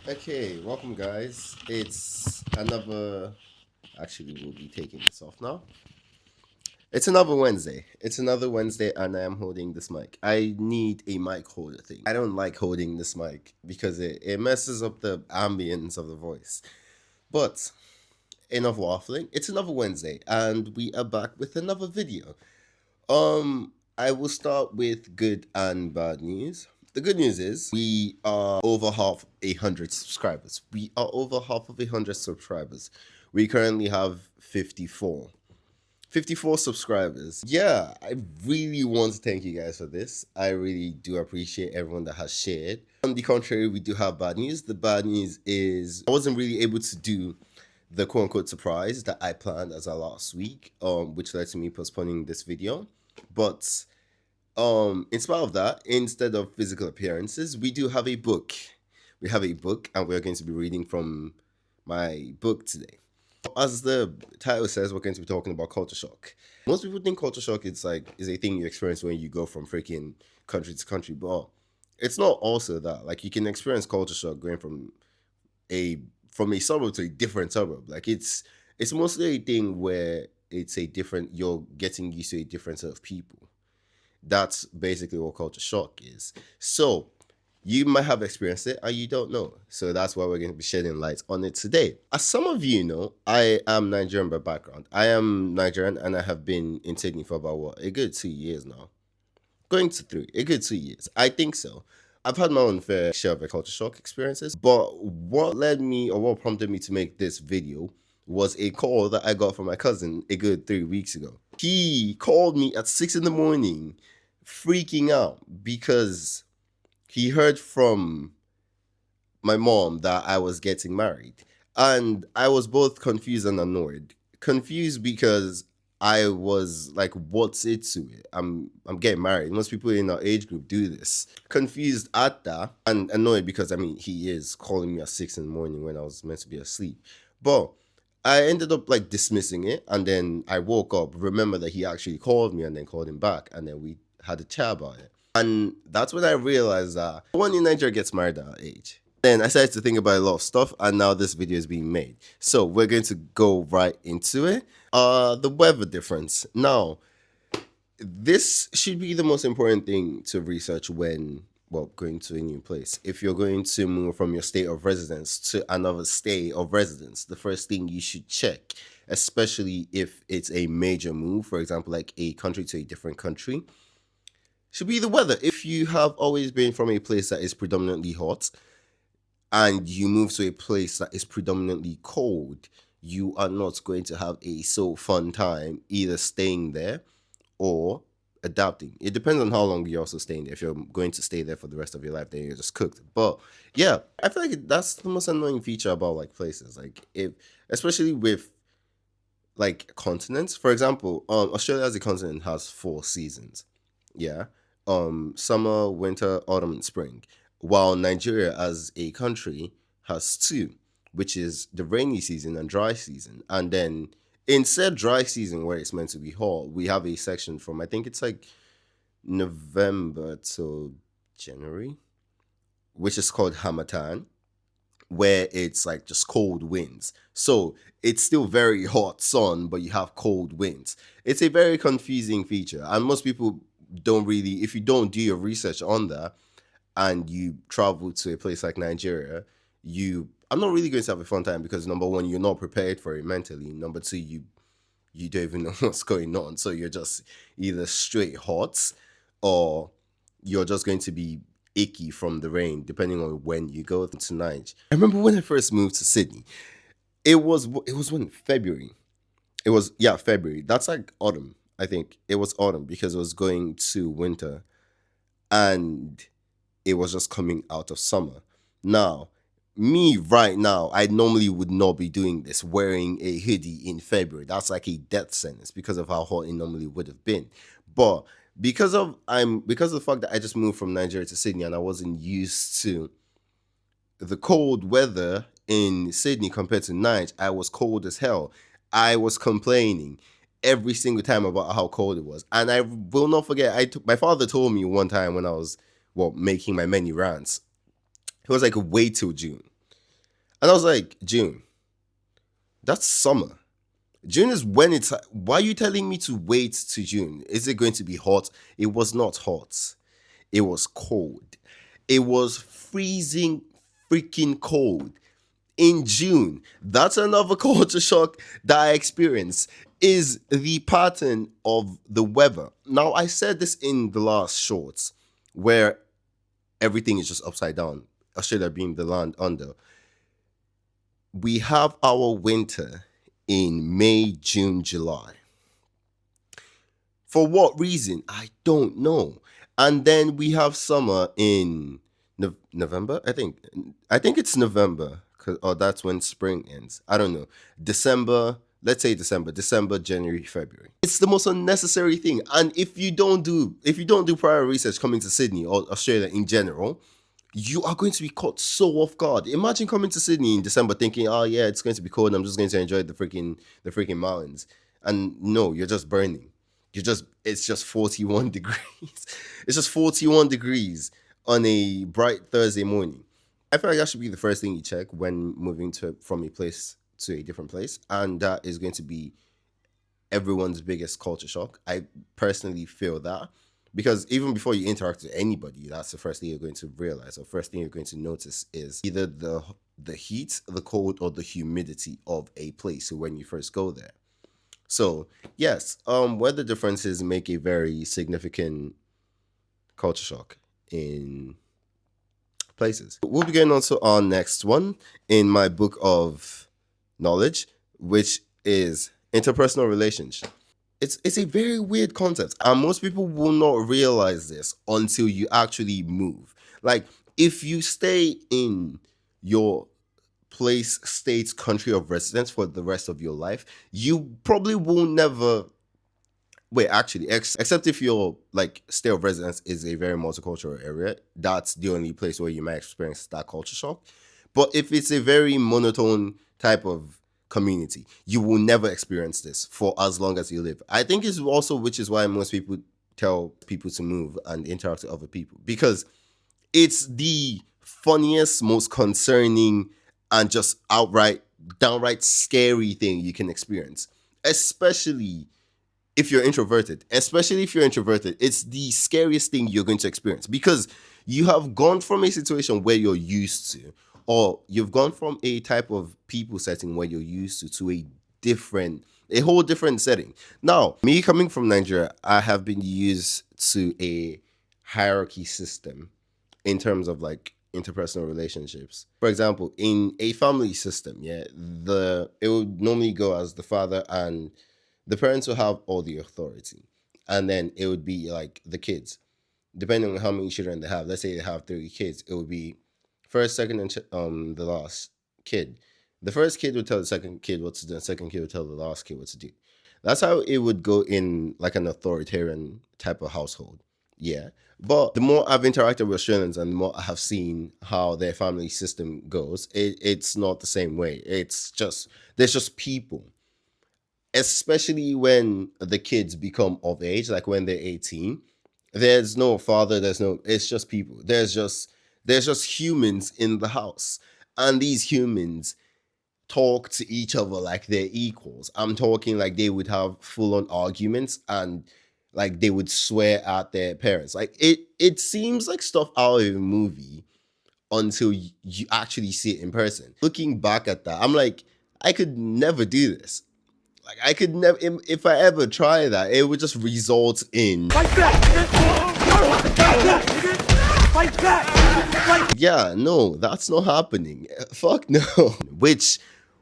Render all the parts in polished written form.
Okay, welcome guys. It's another. Actually, we'll be taking this off now. It's another Wednesday. It's another Wednesday, and I am holding this mic. I need a mic holder thing. I don't like holding this mic because it messes up the ambience of the voice. But enough waffling. It's another Wednesday, and we are back with another video. I will start with good and bad news. The good news is we are over half 100 subscribers. We are over half of 100 subscribers. We currently have 54. 54 subscribers. Yeah, I really want to thank you guys for this. I really do appreciate everyone that has shared. On the contrary, we do have bad news. The bad news is I wasn't really able to do the quote unquote surprise that I planned as of last week, which led to me postponing this video. But in spite of that, instead of physical appearances, we do have a book. We have a book, and we're going to be reading from my book today. As the title says, we're going to be talking about culture shock. Most people think culture shock is a thing you experience when you go from freaking country to country, but it's not also that. Like you can experience culture shock going a from a suburb to a different suburb. Like it's mostly a thing where it's a different you're getting used to a different set of people. That's basically what culture shock is. So you might have experienced it and you don't know. So that's why we're going to be shedding light on it today. As some of you know, I am Nigerian by background. I am Nigerian and I have been in Sydney for about a good 2 years now. Going to three, a good 2 years. I think so. I've had my own fair share of culture shock experiences, but what led me or what prompted me to make this video was a call that I got from my cousin a good 3 weeks ago. He called me at 6 in the morning, freaking out because he heard from my mom that I was getting married. And I was both confused and annoyed. Confused because I was like, what's it to it? I'm getting married. Most people in our age group do this. Confused at that and annoyed because he is calling me at 6 in the morning when I was meant to be asleep. But I ended up like dismissing it, and then I woke up, remember that he actually called me and then called him back, and then we had a chat about it. And that's when I realized that no one in Nigeria gets married at our age. Then I started to think about a lot of stuff, and now this video is being made. So we're going to go right into it. The weather difference. Now, this should be the most important thing to research when going to a new place. If you're going to move from your state of residence to another state of residence, the first thing you should check, especially if it's a major move, for example, like a country to a different country, should be the weather. If you have always been from a place that is predominantly hot and you move to a place that is predominantly cold, you are not going to have a so fun time either staying there or adapting. It depends on how long you're also staying there. If you're going to stay there for the rest of your life, then you're just cooked. But yeah, I feel like that's the most annoying feature about like places. Like if especially with like continents. For example, Australia as a continent has 4 seasons. Yeah. Summer, winter, autumn, and spring. While Nigeria as a country has two, which is the rainy season and dry season. And then instead dry season where it's meant to be hot, we have a section from I think it's like November to January, which is called Hamatan, where it's like just cold winds. So it's still very hot sun, but you have cold winds. It's a very confusing feature, and most people don't really. If you don't do your research on that, and you travel to a place like Nigeria, I'm not really going to have a fun time because number one, you're not prepared for it mentally. Number two, you don't even know what's going on, so you're just either straight hot or you're just going to be icky from the rain, depending on when you go tonight. I remember when I first moved to Sydney. It was when February. It was February. That's like autumn. I think it was autumn because it was going to winter, and it was just coming out of summer. Now, me right now, I normally would not be doing this, wearing a hoodie in February. That's like a death sentence because of how hot it normally would have been. But because of the fact that I just moved from Nigeria to Sydney and I wasn't used to the cold weather in Sydney compared to Niger, I was cold as hell. I was complaining every single time about how cold it was. And I will not forget, my father told me one time when I was making my many rants. He was like, wait till June. And I was like, June, that's summer. June is when it's. Why are you telling me to wait to June? Is it going to be hot? It was not hot. It was cold. It was freezing freaking cold in June. That's another culture shock that I experienced is the pattern of the weather. Now, I said this in the last shorts where everything is just upside down, Australia being the land under. We have our winter in May, June, July. For what reason? I don't know. And then we have summer in November, I think. I think it's November, or that's when spring ends. I don't know. December, let's say December, January, February. It's the most unnecessary thing. And if you don't do prior research coming to Sydney or Australia in general, you are going to be caught so off guard. Imagine coming to Sydney in December thinking, "Oh yeah, it's going to be cold. I'm just going to enjoy the freaking mountains." And no, you're just burning. It's just 41 degrees. It's just 41 degrees on a bright Thursday morning. I feel like that should be the first thing you check when moving from a place to a different place, and that is going to be everyone's biggest culture shock. I personally feel that because even before you interact with anybody, that's the first thing you're going to realize, or first thing you're going to notice is either the heat, the cold, or the humidity of a place when you first go there. So yes, weather differences make a very significant culture shock in places. We'll be getting on to our next one in my book of knowledge, which is interpersonal relationship. It's a very weird concept, and most people will not realize this until you actually move. Like if you stay in your place, state, country of residence for the rest of your life, you probably will never. Wait, actually, except if your like state of residence is a very multicultural area, that's the only place where you might experience that culture shock. But if it's a very monotone type of community, you will never experience this for as long as you live. I think it's also which is why most people tell people to move and interact with other people because it's the funniest, most concerning, and just downright scary thing you can experience, especially if you're introverted, it's the scariest thing you're going to experience because you have gone from a situation where you're used to, or you've gone from a type of people setting where you're used to a whole different setting. Now, me coming from Nigeria, I have been used to a hierarchy system in terms of like interpersonal relationships. For example, in a family system, yeah, it would normally go as the father and the parents will have all the authority, and then it would be like the kids, depending on how many children they have. Let's say they have 3 kids, it would be first, second, and the last kid. The first kid would tell the second kid what to do, and the second kid would tell the last kid what to do. That's how it would go in like an authoritarian type of household. Yeah. But the more I've interacted with Australians and the more I have seen how their family system goes, it's not the same way. There's just people, especially when the kids become of age, like when they're 18. There's no father, it's just people. There's just humans in the house. And these humans talk to each other like they're equals. I'm talking like they would have full on arguments and like they would swear at their parents. Like it seems like stuff out of a movie until you actually see it in person. Looking back at that, I'm like, I could never do this. Like I could never, if I ever try that, it would just result in fight back. Yeah, no, that's not happening. Fuck no. Which,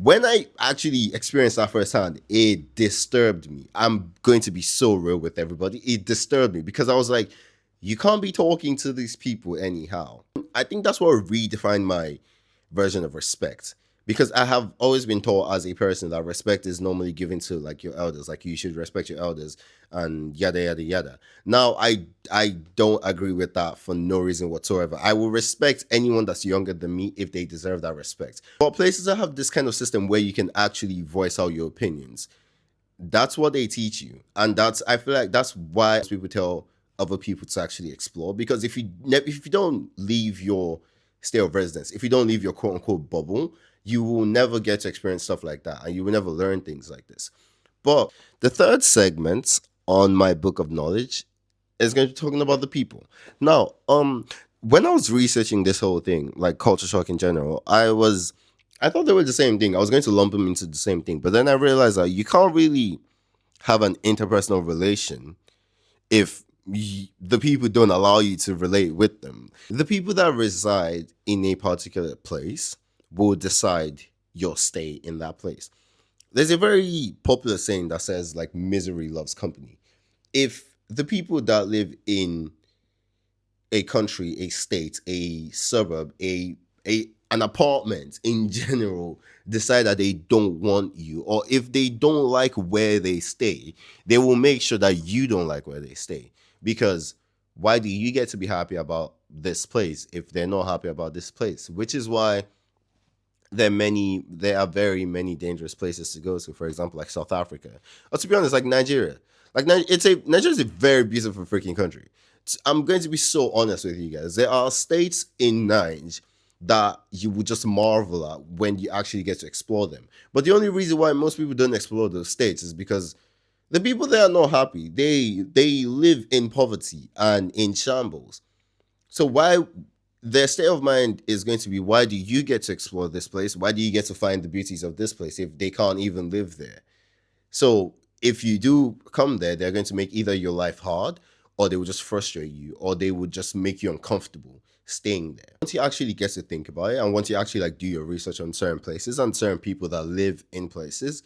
when I actually experienced that firsthand, it disturbed me. I'm going to be so real with everybody. It disturbed me because I was like, you can't be talking to these people anyhow. I think that's what redefined my version of respect because I have always been taught as a person that respect is normally given to like your elders, like you should respect your elders and yada yada yada. Now I don't agree with that for no reason whatsoever. I will respect anyone that's younger than me if they deserve that respect. But places that have this kind of system where you can actually voice out your opinions, that's what they teach you, and I feel like that's why people tell other people to actually explore, because if you don't leave your state of residence, if you don't leave your quote unquote bubble, You will never get to experience stuff like that, and you will never learn things like this. But the third segment on my book of knowledge is going to be talking about the people. Now, when I was researching this whole thing, like culture shock in general, I thought they were the same thing. I was going to lump them into the same thing, but then I realized that you can't really have an interpersonal relation if the people don't allow you to relate with them. The people that reside in a particular place will decide your stay in that place. There's a very popular saying that says, like, misery loves company. If the people that live in a country, a state, a suburb, a an apartment in general decide that they don't want you, or if they don't like where they stay, they will make sure that you don't like where they stay. Because why do you get to be happy about this place if they're not happy about this place? Which is why there are very many dangerous places to go to. For example, like South Africa, or to be honest, like Nigeria. Like Nigeria is a very beautiful freaking country. I'm going to be so honest with you guys. There are states in Nigeria that you would just marvel at when you actually get to explore them. But the only reason why most people don't explore those states is because the people there are not happy. They live in poverty and in shambles. So why their state of mind is going to be, why do you get to explore this place? Why do you get to find the beauties of this place if they can't even live there? So if you do come there, they're going to make either your life hard, or they will just frustrate you, or they will just make you uncomfortable staying there. Once you actually get to think about it, and once you actually like do your research on certain places and certain people that live in places,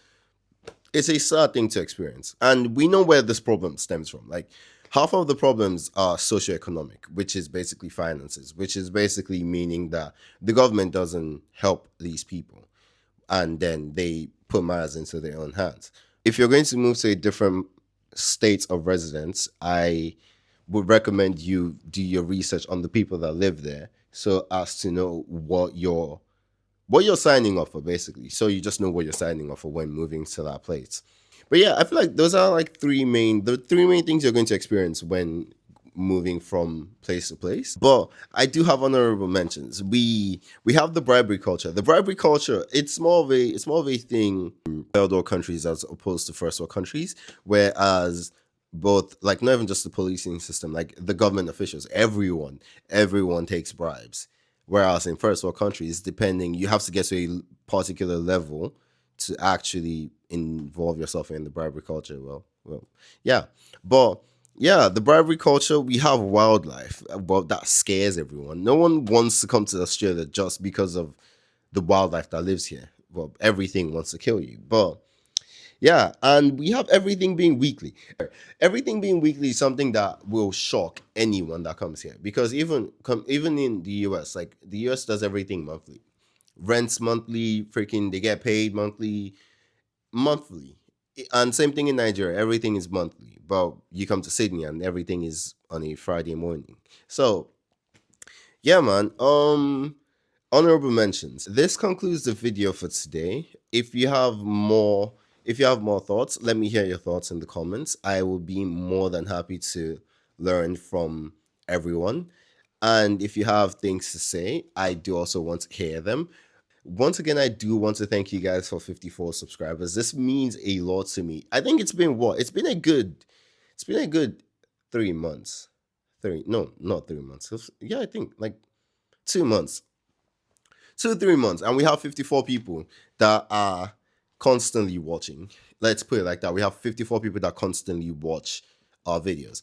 it's a sad thing to experience. And we know where this problem stems from. Like, half of the problems are socioeconomic, which is basically finances, which is basically meaning that the government doesn't help these people, and then they put matters into their own hands. If you're going to move to a different state of residence, I would recommend you do your research on the people that live there, so as to know what you're signing off for, basically. So you just know what you're signing off for when moving to that place. But yeah, I feel like those are like the three main things you're going to experience when moving from place to place. But I do have honorable mentions. We have the bribery culture. The bribery culture, it's more of a thing in third world countries as opposed to first world countries, whereas both, like, not even just the policing system, like the government officials, everyone takes bribes. Whereas in first world countries, depending, you have to get to a particular level to actually involve yourself in the bribery culture. Well, yeah, but yeah, the bribery culture. We have wildlife, but that scares everyone. No one wants to come to Australia just because of the wildlife that lives here. Well, everything wants to kill you, but yeah, and we have everything being weekly. Everything being weekly is something that will shock anyone that comes here, because even in the US, like the US does everything monthly. Rents monthly, freaking they get paid monthly. And same thing in Nigeria, everything is monthly. But you come to Sydney and everything is on a Friday morning. So, yeah, man. Honorable mentions. This concludes the video for today. If you have more thoughts, let me hear your thoughts in the comments. I will be more than happy to learn from everyone. And if you have things to say, I do also want to hear them. Once again, I do want to thank you guys for 54 subscribers. This means a lot to me. I think it's been what? It's been a good 3 months. Three, no, not 3 months. Yeah, I think like 2 months. 2 3 months, and we have 54 people that are constantly watching. Let's put it like that. We have 54 people that constantly watch our videos.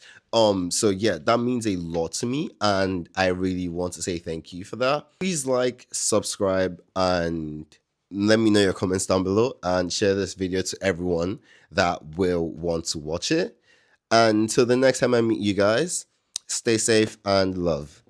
So yeah, that means a lot to me, and I really want to say thank you for that. Please like, subscribe, and let me know your comments down below, and share this video to everyone that will want to watch it. And until the next time I meet you guys, stay safe and love.